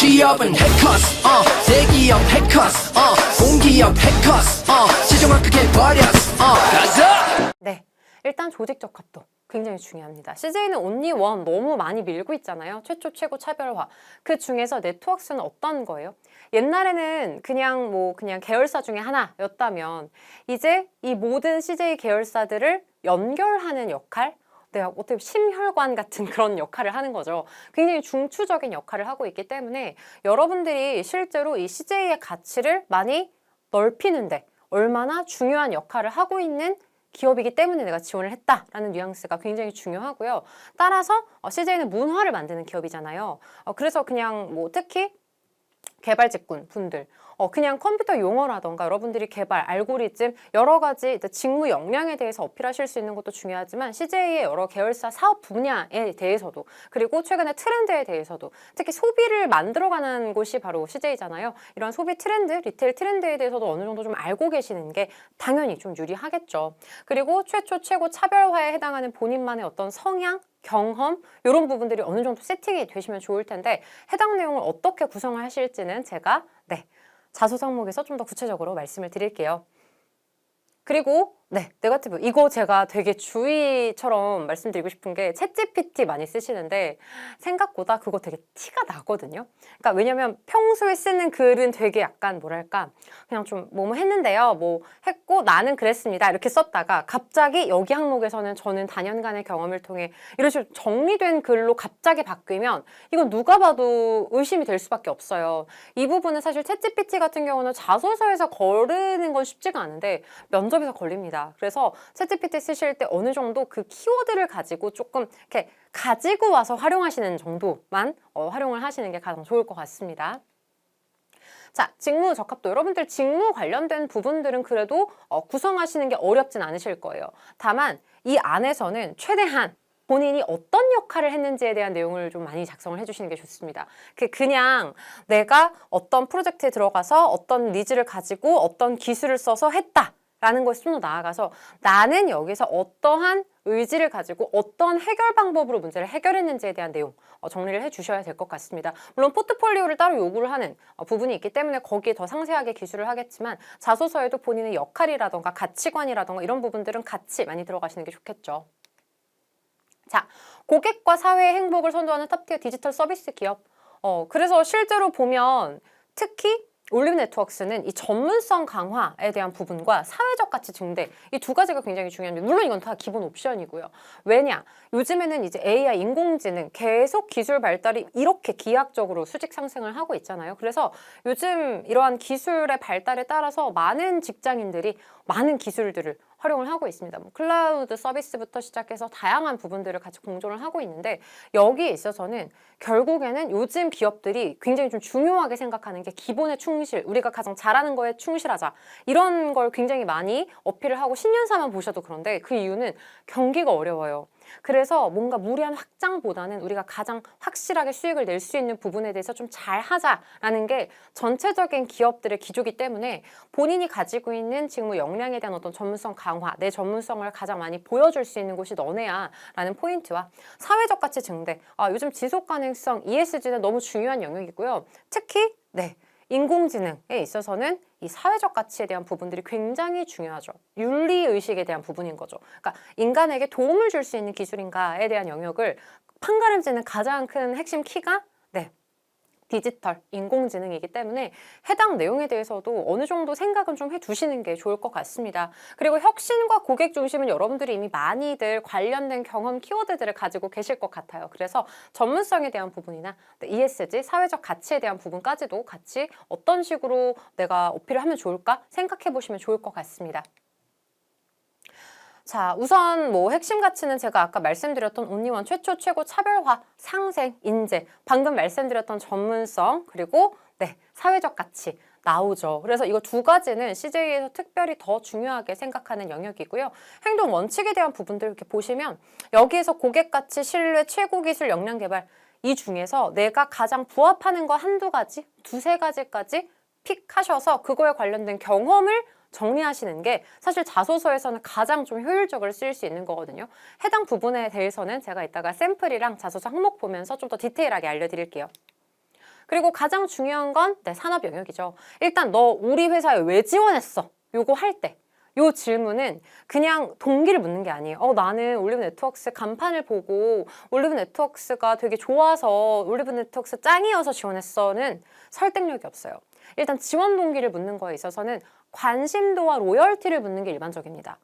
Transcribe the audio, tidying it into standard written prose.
취업은 해커스 대기업 해커스 공기업 해커스 최종학 크게 버렸어 가자. 네, 일단 조직 적합도 굉장히 중요합니다. CJ는 only one 너무 많이 밀고 있잖아요. 최초, 최고, 차별화. 그 중에서 네트워크스는 어떤 거예요? 옛날에는 그냥 계열사 중에 하나였다면 이제 이 모든 CJ 계열사들을 연결하는 역할, 내가 어떻게 심혈관 같은 그런 역할을 하는 거죠. 굉장히 중추적인 역할을 하고 있기 때문에 여러분들이 실제로 이 CJ의 가치를 많이 넓히는데 얼마나 중요한 역할을 하고 있는 기업이기 때문에 내가 지원을 했다라는 뉘앙스가 굉장히 중요하고요. 따라서 CJ는 문화를 만드는 기업이잖아요. 그래서 그냥 뭐 특히 개발 직군 분들 그냥 컴퓨터 용어라던가 여러분들이 개발, 알고리즘 여러 가지 직무 역량에 대해서 어필하실 수 있는 것도 중요하지만 CJ의 여러 계열사 사업 분야에 대해서도 그리고 최근의 트렌드에 대해서도 특히 소비를 만들어가는 곳이 바로 CJ잖아요. 이런 소비 트렌드, 리테일 트렌드에 대해서도 어느 정도 좀 알고 계시는 게 당연히 좀 유리하겠죠. 그리고 최초, 최고 차별화에 해당하는 본인만의 어떤 성향, 경험 이런 부분들이 어느 정도 세팅이 되시면 좋을 텐데 해당 내용을 어떻게 구성을 하실지는 제가 자소 항목에서 좀 더 구체적으로 말씀을 드릴게요. 그리고 네거티브 이거 제가 되게 주의처럼 말씀드리고 싶은 게 챗GPT 많이 쓰시는데 생각보다 그거 되게 티가 나거든요. 그러니까 왜냐면 평소에 쓰는 글은 되게 약간 뭐랄까 그냥 좀 뭐뭐 했는데요, 뭐 했고 나는 그랬습니다 이렇게 썼다가 갑자기 여기 항목에서는 저는 다년간의 경험을 통해 이런 식으로 정리된 글로 갑자기 바뀌면 이건 누가 봐도 의심이 될 수밖에 없어요. 이 부분은 사실 챗GPT 같은 경우는 자소서에서 거르는 건 쉽지가 않은데 면접에서 걸립니다. 그래서 챗GPT 쓰실 때 어느 정도 그 키워드를 가지고 조금 이렇게 가지고 와서 활용하시는 정도만 활용을 하시는 게 가장 좋을 것 같습니다. 자, 직무 적합도. 여러분들 직무 관련된 부분들은 그래도 구성하시는 게 어렵진 않으실 거예요. 다만 이 안에서는 최대한 본인이 어떤 역할을 했는지에 대한 내용을 좀 많이 작성을 해주시는 게 좋습니다. 그냥 내가 어떤 프로젝트에 들어가서 어떤 니즈를 가지고 어떤 기술을 써서 했다. 라는 것이 좀 더 나아가서 나는 여기서 어떠한 의지를 가지고 어떤 해결 방법으로 문제를 해결했는지에 대한 내용 정리를 해주셔야 될 것 같습니다. 물론 포트폴리오를 따로 요구를 하는 부분이 있기 때문에 거기에 더 상세하게 기술을 하겠지만 자소서에도 본인의 역할이라던가 가치관이라던가 이런 부분들은 같이 많이 들어가시는 게 좋겠죠. 자, 고객과 사회의 행복을 선도하는 탑티어 디지털 서비스 기업. 그래서 실제로 보면 특히 올리브 네트워크스는 이 전문성 강화에 대한 부분과 사회적 가치 증대 이 두 가지가 굉장히 중요합니다. 물론 이건 다 기본 옵션이고요. 왜냐? 요즘에는 이제 AI, 인공지능 계속 기술 발달이 이렇게 기하학적으로 수직 상승을 하고 있잖아요. 그래서 요즘 이러한 기술의 발달에 따라서 많은 직장인들이 많은 기술들을 활용을 하고 있습니다. 뭐 클라우드 서비스부터 시작해서 다양한 부분들을 같이 공존을 하고 있는데 여기에 있어서는 결국에는 요즘 기업들이 굉장히 좀 중요하게 생각하는 게 기본의 충실, 우리가 가장 잘하는 거에 충실하자 이런 걸 굉장히 많이 어필을 하고 신년사만 보셔도 그런데 그 이유는 경기가 어려워요. 그래서 뭔가 무리한 확장보다는 우리가 가장 확실하게 수익을 낼 수 있는 부분에 대해서 좀 잘하자라는 게 전체적인 기업들의 기조이기 때문에 본인이 가지고 있는 직무 역량에 대한 어떤 전문성 강화, 내 전문성을 가장 많이 보여줄 수 있는 곳이 너네야 라는 포인트와 사회적 가치 증대, 요즘 지속 가능성, ESG는 너무 중요한 영역이고요. 특히 인공지능에 있어서는 이 사회적 가치에 대한 부분들이 굉장히 중요하죠. 윤리의식에 대한 부분인 거죠. 그러니까 인간에게 도움을 줄 수 있는 기술인가에 대한 영역을 판가름짓는 가장 큰 핵심 키가 디지털, 인공지능이기 때문에 해당 내용에 대해서도 어느 정도 생각은 좀 해두시는 게 좋을 것 같습니다. 그리고 혁신과 고객 중심은 여러분들이 이미 많이들 관련된 경험 키워드들을 가지고 계실 것 같아요. 그래서 전문성에 대한 부분이나 ESG, 사회적 가치에 대한 부분까지도 같이 어떤 식으로 내가 어필을 하면 좋을까 생각해 보시면 좋을 것 같습니다. 자, 우선 핵심 가치는 제가 아까 말씀드렸던 온리원 최초 최고 차별화, 상생, 인재, 방금 말씀드렸던 전문성, 그리고 사회적 가치 나오죠. 그래서 이거 두 가지는 CJ에서 특별히 더 중요하게 생각하는 영역이고요. 행동 원칙에 대한 부분들 이렇게 보시면 여기에서 고객 가치, 신뢰, 최고 기술, 역량 개발 이 중에서 내가 가장 부합하는 거 한두 가지, 두세 가지까지 픽하셔서 그거에 관련된 경험을 정리하시는 게 사실 자소서에서는 가장 좀 효율적으로 쓰일 수 있는 거거든요. 해당 부분에 대해서는 제가 이따가 샘플이랑 자소서 항목 보면서 좀 더 디테일하게 알려드릴게요. 그리고 가장 중요한 건 내 산업 영역이죠. 일단 너 우리 회사에 왜 지원했어? 요거 할 때. 요 질문은 그냥 동기를 묻는 게 아니에요. 나는 올리브 네트워크스 간판을 보고 올리브 네트워크스가 되게 좋아서 올리브 네트워크스 짱이어서 지원했어는 설득력이 없어요. 일단 지원 동기를 묻는 거에 있어서는 관심도와 로열티를 묻는 게 일반적입니다.